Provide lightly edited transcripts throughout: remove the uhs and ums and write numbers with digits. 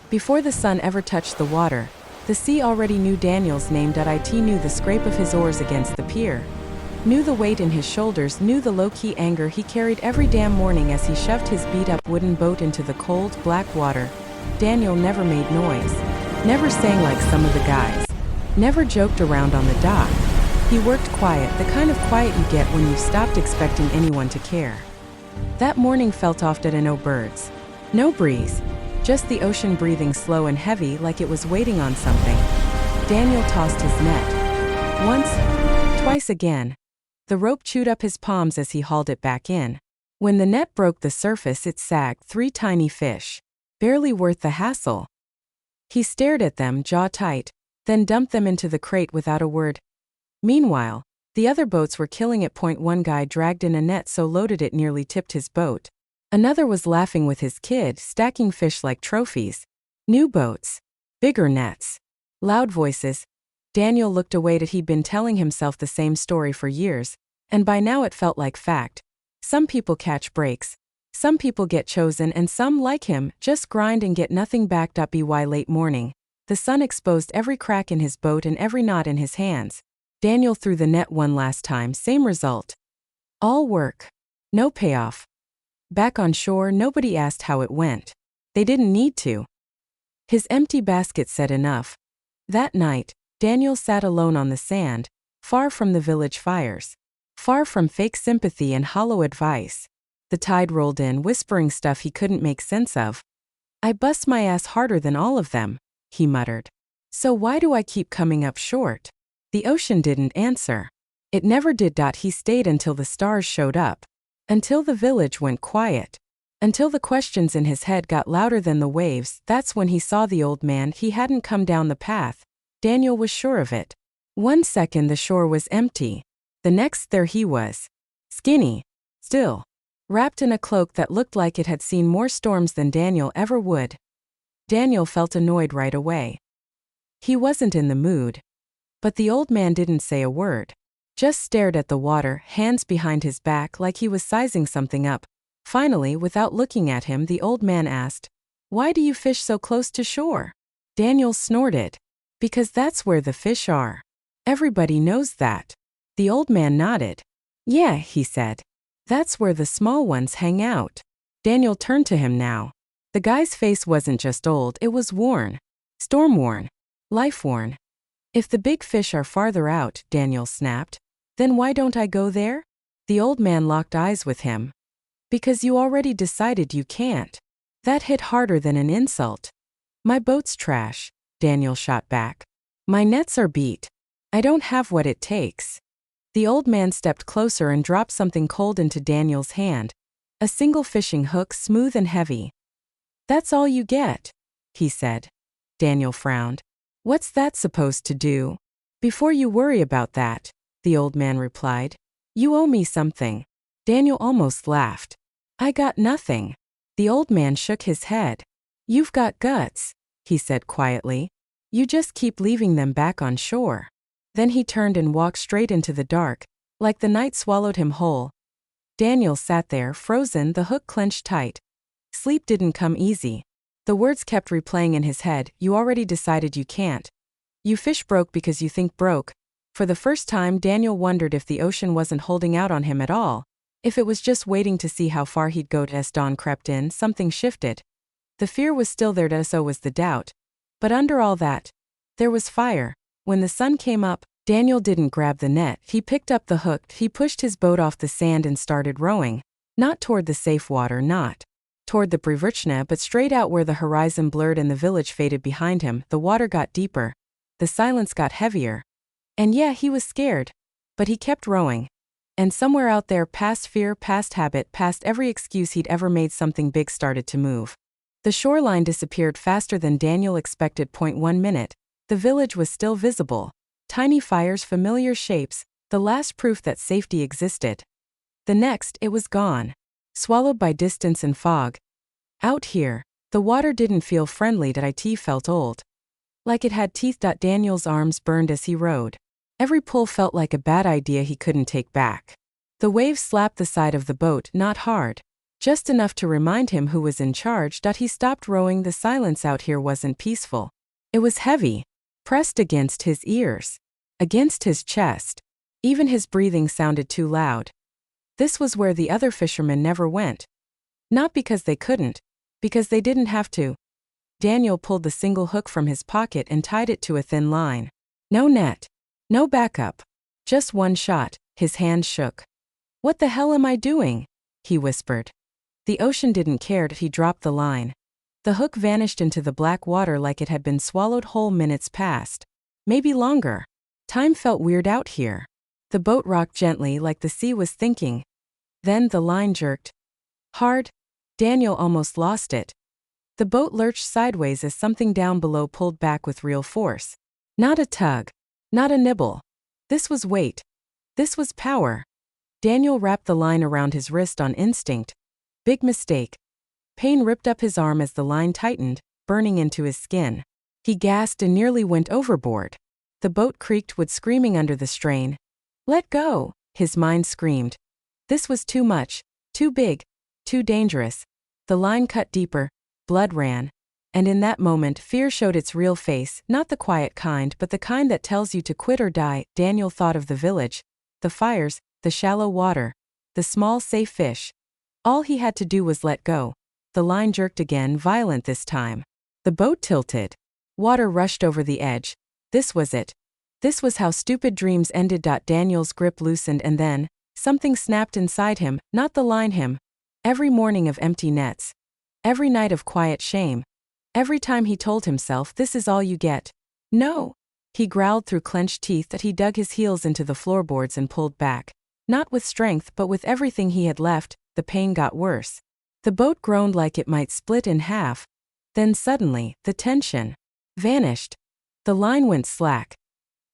Before the sun ever touched the water, the sea already knew Daniel's name. It knew the scrape of his oars against the pier, knew the weight in his shoulders, knew the low-key anger he carried every damn morning as he shoved his beat-up wooden boat into the cold, black water. Daniel never made noise, never sang like some of the guys, never joked around on the dock. He worked quiet, the kind of quiet you get when you've stopped expecting anyone to care. That morning felt off. No birds, no breeze, just the ocean breathing slow and heavy like it was waiting on something. Daniel tossed his net. Once, twice again. The rope chewed up his palms as he hauled it back in. When the net broke the surface, it sagged. 3 tiny fish. Barely worth the hassle. He stared at them, jaw tight, then dumped them into the crate without a word. Meanwhile, the other boats were killing it. One guy dragged in a net so loaded it nearly tipped his boat. Another was laughing with his kid, stacking fish like trophies. New boats. Bigger nets. Loud voices. Daniel looked away. He'd been telling himself the same story for years, and by now it felt like fact. Some people catch breaks. Some people get chosen, and some, like him, just grind and get nothing back. By late morning, the sun exposed every crack in his boat and every knot in his hands. Daniel threw the net one last time, same result. All work. No payoff. Back on shore, nobody asked how it went. They didn't need to. His empty basket said enough. That night, Daniel sat alone on the sand, far from the village fires, far from fake sympathy and hollow advice. The tide rolled in, whispering stuff he couldn't make sense of. I bust my ass harder than all of them, he muttered. So why do I keep coming up short? The ocean didn't answer. It never did. He stayed until the stars showed up. Until the village went quiet. Until the questions in his head got louder than the waves. That's when he saw the old man. He hadn't come down the path. Daniel was sure of it. 1 second the shore was empty. The next there he was. Skinny. Still. Wrapped in a cloak that looked like it had seen more storms than Daniel ever would. Daniel felt annoyed right away. He wasn't in the mood. But the old man didn't say a word. Just stared at the water, hands behind his back like he was sizing something up. Finally, without looking at him, the old man asked, "Why do you fish so close to shore?" Daniel snorted. "Because that's where the fish are. Everybody knows that." The old man nodded. "Yeah," he said. "That's where the small ones hang out." Daniel turned to him now. The guy's face wasn't just old, it was worn. Storm-worn. Life-worn. "If the big fish are farther out," Daniel snapped, "then why don't I go there?" The old man locked eyes with him. "Because you already decided you can't." That hit harder than an insult. "My boat's trash," Daniel shot back. "My nets are beat. I don't have what it takes." The old man stepped closer and dropped something cold into Daniel's hand. A single fishing hook, smooth and heavy. "That's all you get," he said. Daniel frowned. "What's that supposed to do?" "Before you worry about that," the old man replied. "You owe me something." Daniel almost laughed. "I got nothing." The old man shook his head. "You've got guts," he said quietly. "You just keep leaving them back on shore." Then he turned and walked straight into the dark, like the night swallowed him whole. Daniel sat there, frozen, the hook clenched tight. Sleep didn't come easy. The words kept replaying in his head. "You already decided you can't. You fish broke because you think broke." For the first time, Daniel wondered if the ocean wasn't holding out on him at all, if it was just waiting to see how far he'd go. As dawn crept in, something shifted. The fear was still there, so was the doubt. But under all that, there was fire. When the sun came up, Daniel didn't grab the net. He picked up the hook, he pushed his boat off the sand and started rowing. Not toward the safe water, not toward the Privrchna, but straight out where the horizon blurred and the village faded behind him. The water got deeper. The silence got heavier. And yeah, he was scared. But he kept rowing. And somewhere out there, past fear, past habit, past every excuse he'd ever made, something big started to move. The shoreline disappeared faster than Daniel expected. 1 minute. The village was still visible. Tiny fires, familiar shapes, the last proof that safety existed. The next, it was gone. Swallowed by distance and fog. Out here, the water didn't feel friendly. It felt old. Like it had teeth. Daniel's arms burned as he rowed. Every pull felt like a bad idea he couldn't take back. The waves slapped the side of the boat, not hard, Just enough to remind him who was in charge. He stopped rowing. The silence out here wasn't peaceful. It was heavy, pressed against his ears, against his chest. Even his breathing sounded too loud. This was where the other fishermen never went. Not because they couldn't, because they didn't have to. Daniel pulled the single hook from his pocket and tied it to a thin line. No net. No backup. Just one shot. His hand shook. "What the hell am I doing?" he whispered. The ocean didn't care. He dropped the line. The hook vanished into the black water like it had been swallowed whole. Minutes passed. Maybe longer. Time felt weird out here. The boat rocked gently like the sea was thinking. Then the line jerked. Hard. Daniel almost lost it. The boat lurched sideways as something down below pulled back with real force. Not a tug. Not a nibble. This was weight. This was power. Daniel wrapped the line around his wrist on instinct. Big mistake. Pain ripped up his arm as the line tightened, burning into his skin. He gasped and nearly went overboard. The boat creaked with screaming under the strain. "Let go," his mind screamed. This was too much, too big, too dangerous. The line cut deeper, blood ran. And in that moment, fear showed its real face, not the quiet kind, but the kind that tells you to quit or die. Daniel thought of the village, the fires, the shallow water, the small, safe fish. All he had to do was let go. The line jerked again, violent this time. The boat tilted. Water rushed over the edge. This was it. This was how stupid dreams ended. Daniel's grip loosened and then, something snapped inside him, not the line him. Every morning of empty nets. Every night of quiet shame. Every time he told himself, this is all you get. No. He growled through clenched teeth that he dug his heels into the floorboards and pulled back. Not with strength but with everything he had left. The pain got worse. The boat groaned like it might split in half. Then suddenly, the tension vanished. The line went slack.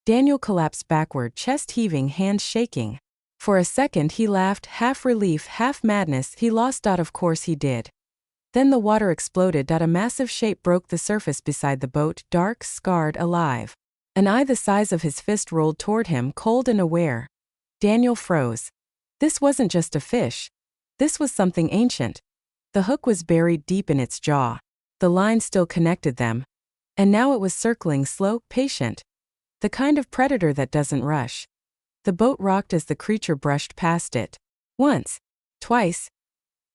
Daniel collapsed backward, chest heaving, hands shaking. For a second he laughed, half relief, half madness. He lost. Of course he did. Then the water exploded. A massive shape broke the surface beside the boat, dark, scarred, alive. An eye the size of his fist rolled toward him, cold and aware. Daniel froze. This wasn't just a fish. This was something ancient. The hook was buried deep in its jaw. The line still connected them. And now it was circling, slow, patient. The kind of predator that doesn't rush. The boat rocked as the creature brushed past it. Once. Twice.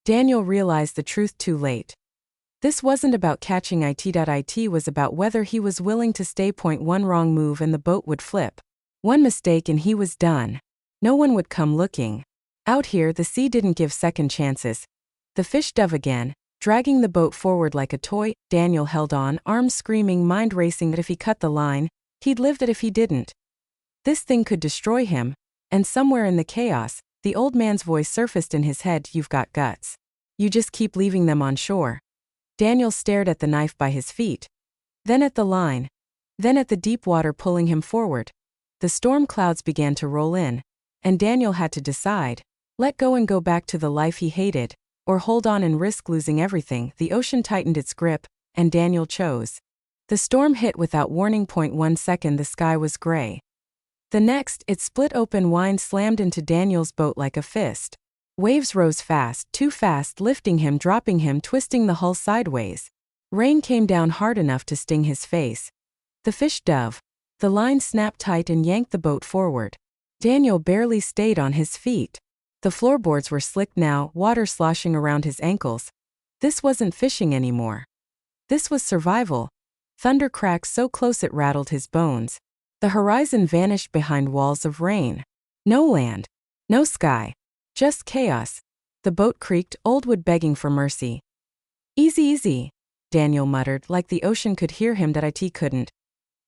Daniel realized the truth too late. This wasn't about catching it. It was about whether he was willing to stay. One wrong move and the boat would flip. One mistake and he was done. No one would come looking. Out here the sea didn't give second chances. The fish dove again, dragging the boat forward like a toy. Daniel held on, arms screaming, mind racing that if he cut the line, he'd live. That if he didn't, this thing could destroy him. And somewhere in the chaos, the old man's voice surfaced in his head. You've got guts. You just keep leaving them on shore. Daniel stared at the knife by his feet. Then at the line. Then at the deep water pulling him forward. The storm clouds began to roll in. And Daniel had to decide. Let go and go back to the life he hated, or hold on and risk losing everything. The ocean tightened its grip, and Daniel chose. The storm hit without warning. 1 second the sky was gray. The next, it split open. Wind slammed into Daniel's boat like a fist. Waves rose fast, too fast, lifting him, dropping him, twisting the hull sideways. Rain came down hard enough to sting his face. The fish dove. The line snapped tight and yanked the boat forward. Daniel barely stayed on his feet. The floorboards were slick now, water sloshing around his ankles. This wasn't fishing anymore. This was survival. Thunder cracked so close it rattled his bones. The horizon vanished behind walls of rain. No land. No sky. Just chaos. The boat creaked, old wood begging for mercy. Easy, easy, Daniel muttered, like the ocean could hear him. It couldn't.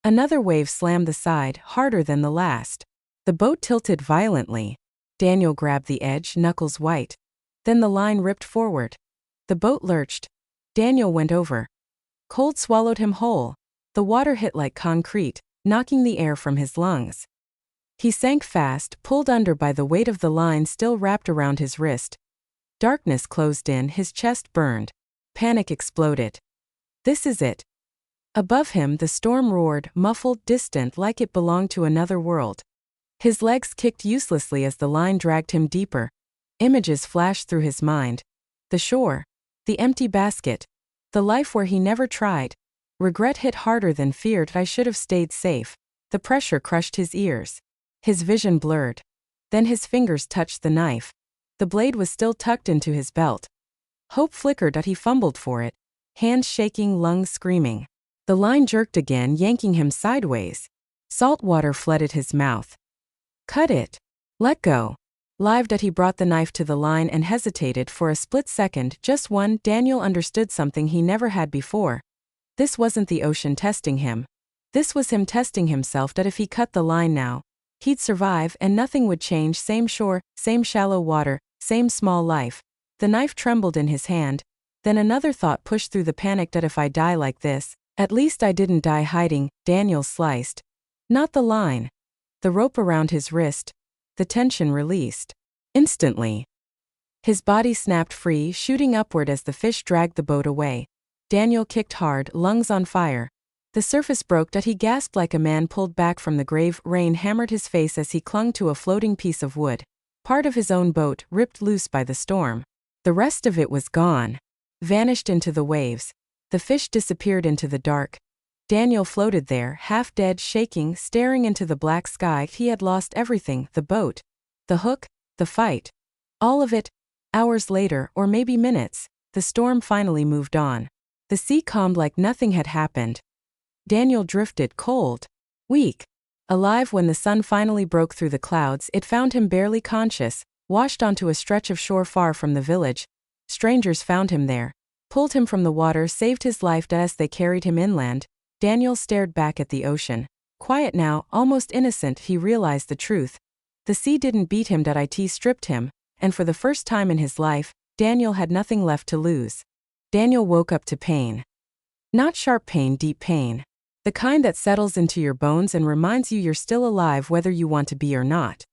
Another wave slammed the side, harder than the last. The boat tilted violently. Daniel grabbed the edge, knuckles white. Then the line ripped forward. The boat lurched. Daniel went over. Cold swallowed him whole. The water hit like concrete, knocking the air from his lungs. He sank fast, pulled under by the weight of the line still wrapped around his wrist. Darkness closed in, his chest burned. Panic exploded. This is it. Above him the storm roared, muffled, distant, like it belonged to another world. His legs kicked uselessly as the line dragged him deeper. Images flashed through his mind. The shore. The empty basket. The life where he never tried. Regret hit harder than feared. I should have stayed safe. The pressure crushed his ears. His vision blurred. Then his fingers touched the knife. The blade was still tucked into his belt. Hope flickered. He fumbled for it. Hands shaking, lungs screaming. The line jerked again, yanking him sideways. Salt water flooded his mouth. Cut it. Let go. Live. He brought the knife to the line and hesitated for a split second, just one. Daniel understood something he never had before. This wasn't the ocean testing him. This was him testing himself. That if he cut the line now, he'd survive and nothing would change. Same shore, same shallow water, same small life. The knife trembled in his hand. Then another thought pushed through the panic. That if I die like this, at least I didn't die hiding. Daniel sliced. Not the line. The rope around his wrist. The tension released. Instantly. His body snapped free, shooting upward as the fish dragged the boat away. Daniel kicked hard, lungs on fire. The surface broke. He gasped like a man pulled back from the grave. Rain hammered his face as he clung to a floating piece of wood. Part of his own boat, ripped loose by the storm. The rest of it was gone. Vanished into the waves. The fish disappeared into the dark. Daniel floated there, half dead, shaking, staring into the black sky. He had lost everything, the boat, the hook, the fight. All of it. Hours later, or maybe minutes, the storm finally moved on. The sea calmed like nothing had happened. Daniel drifted, cold, weak, alive. When the sun finally broke through the clouds, it found him barely conscious, washed onto a stretch of shore far from the village. Strangers found him there, pulled him from the water, saved his life. As they carried him inland, Daniel stared back at the ocean. Quiet now, almost innocent. He realized the truth. The sea didn't beat him. It stripped him, and for the first time in his life, Daniel had nothing left to lose. Daniel woke up to pain. Not sharp pain, deep pain. The kind that settles into your bones and reminds you you're still alive whether you want to be or not.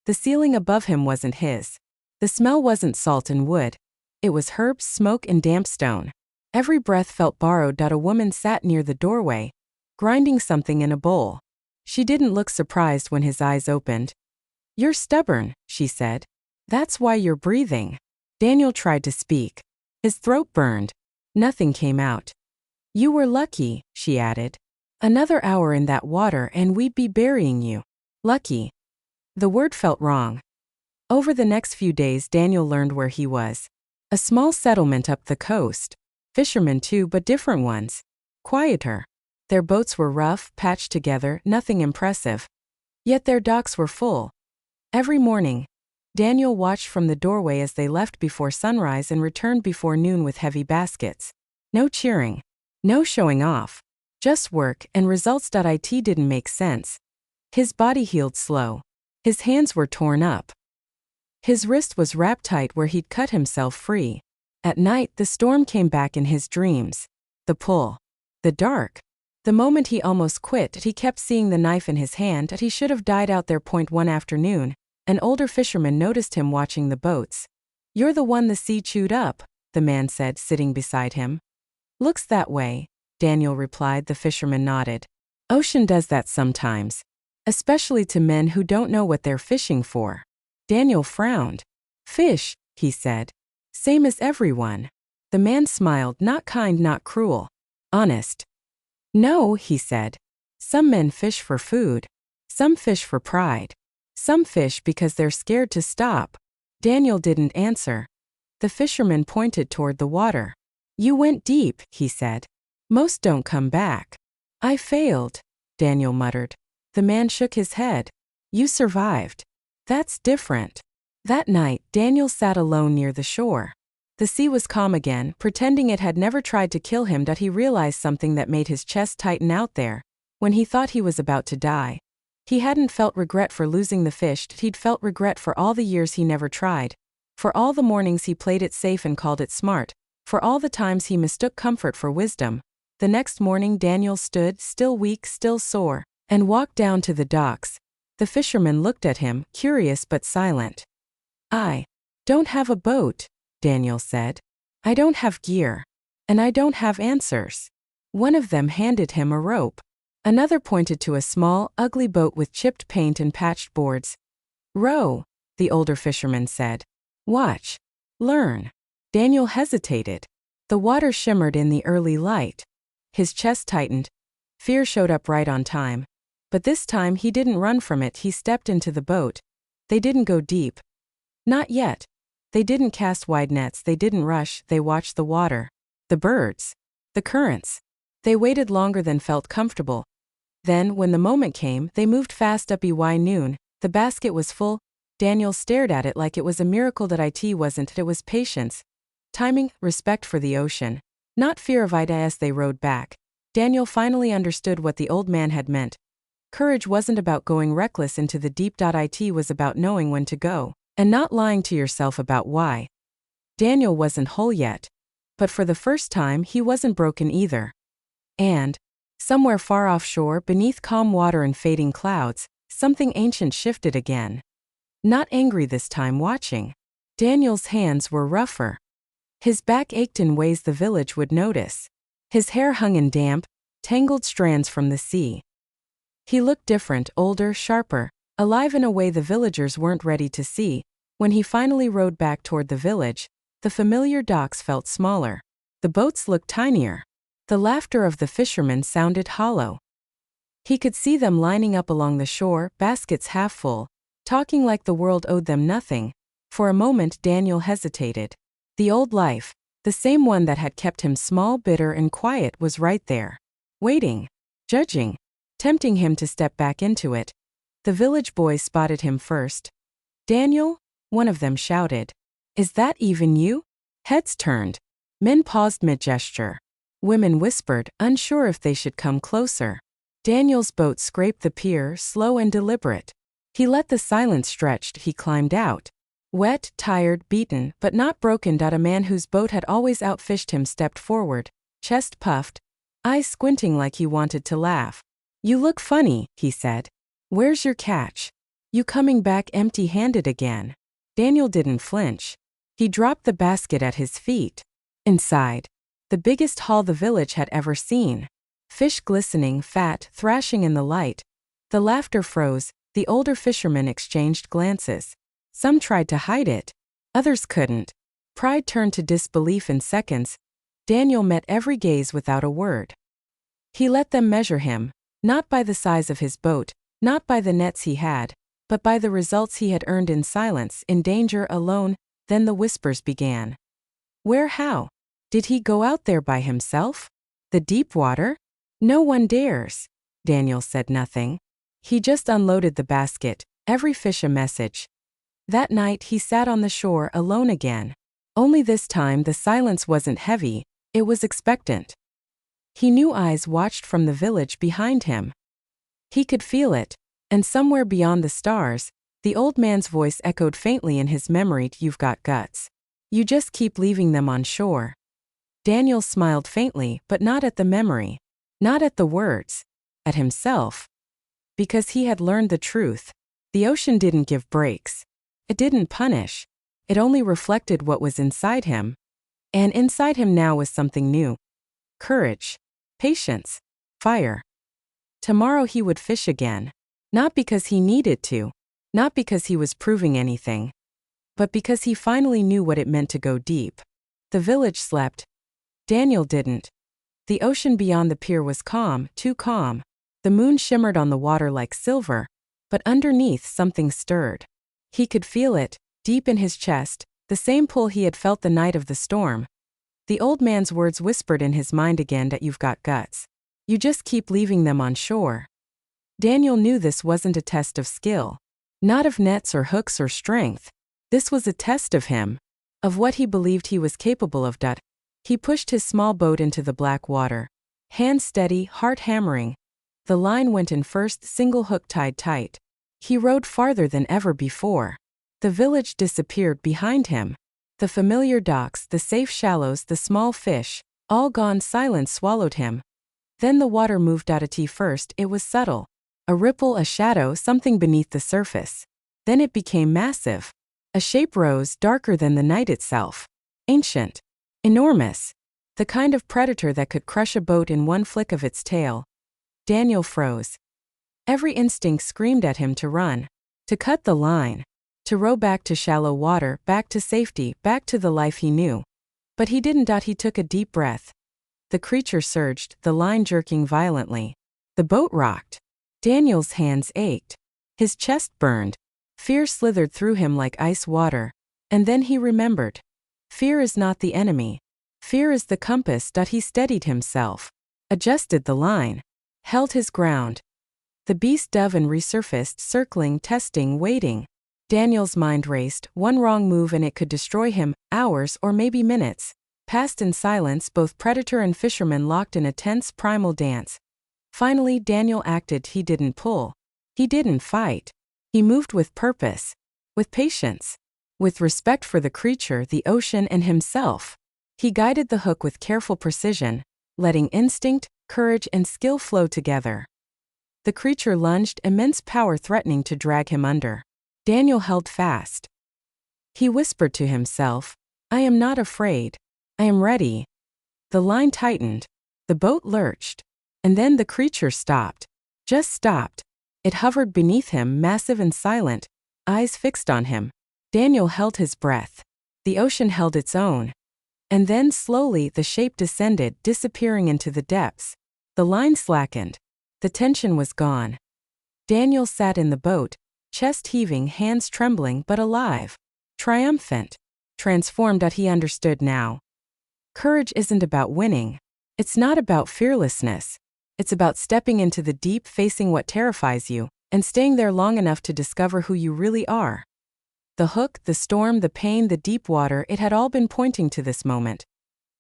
The ceiling above him wasn't his. The smell wasn't salt and wood. It was herbs, smoke, and damp stone. Every breath felt borrowed. A woman sat near the doorway, grinding something in a bowl. She didn't look surprised when his eyes opened. "You're stubborn," she said. "That's why you're breathing." Daniel tried to speak. His throat burned. Nothing came out. "You were lucky," she added. "Another hour in that water and we'd be burying you." Lucky. The word felt wrong. Over the next few days, Daniel learned where he was. A small settlement up the coast. Fishermen too, but different ones. Quieter. Their boats were rough, patched together, nothing impressive. Yet their docks were full. Every morning, Daniel watched from the doorway as they left before sunrise and returned before noon with heavy baskets. No cheering. No showing off. Just work and results. It didn't make sense. His body healed slow. His hands were torn up. His wrist was wrapped tight where he'd cut himself free. At night, the storm came back in his dreams. The pull. The dark. The moment he almost quit, he kept seeing the knife in his hand. He should have died out there. One afternoon, an older fisherman noticed him watching the boats. "You're the one the sea chewed up," the man said, sitting beside him. "Looks that way," Daniel replied. The fisherman nodded. "Ocean does that sometimes. Especially to men who don't know what they're fishing for." Daniel frowned. "Fish," he said. "Same as everyone." The man smiled, not kind, not cruel. Honest. "No," he said. "Some men fish for food. Some fish for pride. Some fish because they're scared to stop." Daniel didn't answer. The fisherman pointed toward the water. "You went deep," he said. "Most don't come back." "I failed," Daniel muttered. The man shook his head. "You survived. That's different." That night, Daniel sat alone near the shore. The sea was calm again, pretending it had never tried to kill him. He realized something that made his chest tighten out there. When he thought he was about to die, he hadn't felt regret for losing the fish. He'd felt regret for all the years he never tried. For all the mornings he played it safe and called it smart. For all the times he mistook comfort for wisdom. The next morning, Daniel stood, still weak, still sore, and walked down to the docks. The fisherman looked at him, curious but silent. "I don't have a boat," Daniel said. "I don't have gear. And I don't have answers." One of them handed him a rope. Another pointed to a small, ugly boat with chipped paint and patched boards. "Row," the older fisherman said. "Watch. Learn." Daniel hesitated. The water shimmered in the early light. His chest tightened. Fear showed up right on time. But this time he didn't run from it, he stepped into the boat. They didn't go deep. Not yet. They didn't cast wide nets, they didn't rush, they watched the water. The birds. The currents. They waited longer than felt comfortable. Then, when the moment came, they moved fast up by noon. The basket was full. Daniel stared at it like it was a miracle that it wasn't. It was patience. Timing, respect for the ocean. Not fear of it. As they rowed back, Daniel finally understood what the old man had meant. Courage wasn't about going reckless into the deep. It was about knowing when to go, and not lying to yourself about why. Daniel wasn't whole yet. But for the first time he wasn't broken either. And, somewhere far offshore, beneath calm water and fading clouds, something ancient shifted again. Not angry this time, watching. Daniel's hands were rougher. His back ached in ways the village would notice. His hair hung in damp, tangled strands from the sea. He looked different, older, sharper, alive in a way the villagers weren't ready to see. When he finally rowed back toward the village, the familiar docks felt smaller. The boats looked tinier. The laughter of the fishermen sounded hollow. He could see them lining up along the shore, baskets half full, talking like the world owed them nothing. For a moment Daniel hesitated. The old life, the same one that had kept him small, bitter and quiet, was right there. Waiting. Judging. Tempting him to step back into it. The village boys spotted him first. "Daniel?" one of them shouted. "Is that even you?" Heads turned. Men paused mid-gesture. Women whispered, unsure if they should come closer. Daniel's boat scraped the pier, slow and deliberate. He let the silence stretch. He climbed out. Wet, tired, beaten, but not broken. A man whose boat had always outfished him stepped forward, chest puffed, eyes squinting like he wanted to laugh. "You look funny," he said. "Where's your catch? You coming back empty-handed again?" Daniel didn't flinch. He dropped the basket at his feet. Inside, the biggest haul the village had ever seen. Fish glistening, fat, thrashing in the light. The laughter froze. The older fishermen exchanged glances. Some tried to hide it. Others couldn't. Pride turned to disbelief in seconds. Daniel met every gaze without a word. He let them measure him, not by the size of his boat, not by the nets he had, but by the results he had earned in silence, in danger, alone. Then the whispers began. Where, how? Did he go out there by himself? The deep water? No one dares. Daniel said nothing. He just unloaded the basket, every fish a message. That night he sat on the shore alone again. Only this time the silence wasn't heavy, it was expectant. He knew eyes watched from the village behind him. He could feel it, and somewhere beyond the stars, the old man's voice echoed faintly in his memory, "You've got guts. You just keep leaving them on shore." Daniel smiled faintly, but not at the memory, not at the words, at himself. Because he had learned the truth. The ocean didn't give breaks. It didn't punish. It only reflected what was inside him. And inside him now was something new. Courage. Patience. Fire. Tomorrow he would fish again. Not because he needed to. Not because he was proving anything. But because he finally knew what it meant to go deep. The village slept. Daniel didn't. The ocean beyond the pier was calm, too calm. The moon shimmered on the water like silver. But underneath something stirred. He could feel it, deep in his chest, the same pull he had felt the night of the storm. The old man's words whispered in his mind again, that "You've got guts. You just keep leaving them on shore." Daniel knew this wasn't a test of skill. Not of nets or hooks or strength. This was a test of him. Of what he believed he was capable of. He pushed his small boat into the black water. Hands steady, heart hammering. The line went in first, single hook tied tight. He rowed farther than ever before. The village disappeared behind him. The familiar docks, the safe shallows, the small fish, all gone. Silence swallowed him. Then the water moved out at first. It was subtle. A ripple, a shadow, something beneath the surface. Then it became massive. A shape rose, darker than the night itself. Ancient. Enormous. The kind of predator that could crush a boat in one flick of its tail. Daniel froze. Every instinct screamed at him to run. To cut the line. To row back to shallow water, back to safety, back to the life he knew. But he didn't. He took a deep breath. The creature surged, the line jerking violently. The boat rocked. Daniel's hands ached. His chest burned. Fear slithered through him like ice water. And then he remembered. Fear is not the enemy. Fear is the compass. He steadied himself, adjusted the line, held his ground. The beast dove and resurfaced, circling, testing, waiting. Daniel's mind raced. One wrong move and it could destroy him. Hours or maybe minutes passed in silence, both predator and fisherman locked in a tense primal dance. Finally, Daniel acted. He didn't pull. He didn't fight. He moved with purpose, with patience, with respect for the creature, the ocean, and himself. He guided the hook with careful precision, letting instinct, courage, and skill flow together. The creature lunged, immense power threatening to drag him under. Daniel held fast. He whispered to himself, "I am not afraid. I am ready." The line tightened. The boat lurched. And then the creature stopped. Just stopped. It hovered beneath him, massive and silent, eyes fixed on him. Daniel held his breath. The ocean held its own. And then slowly the shape descended, disappearing into the depths. The line slackened. The tension was gone. Daniel sat in the boat, chest heaving, hands trembling but alive. Triumphant. Transformed. He understood now. Courage isn't about winning. It's not about fearlessness. It's about stepping into the deep, facing what terrifies you, and staying there long enough to discover who you really are. The hook, the storm, the pain, the deep water, it had all been pointing to this moment.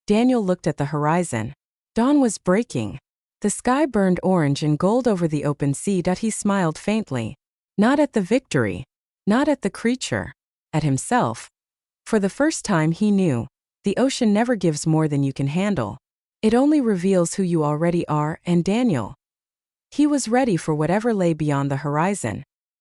Daniel looked at the horizon. Dawn was breaking. The sky burned orange and gold over the open sea. He smiled faintly. Not at the victory. Not at the creature. At himself. For the first time he knew. The ocean never gives more than you can handle. It only reveals who you already are, and Daniel. He was ready for whatever lay beyond the horizon.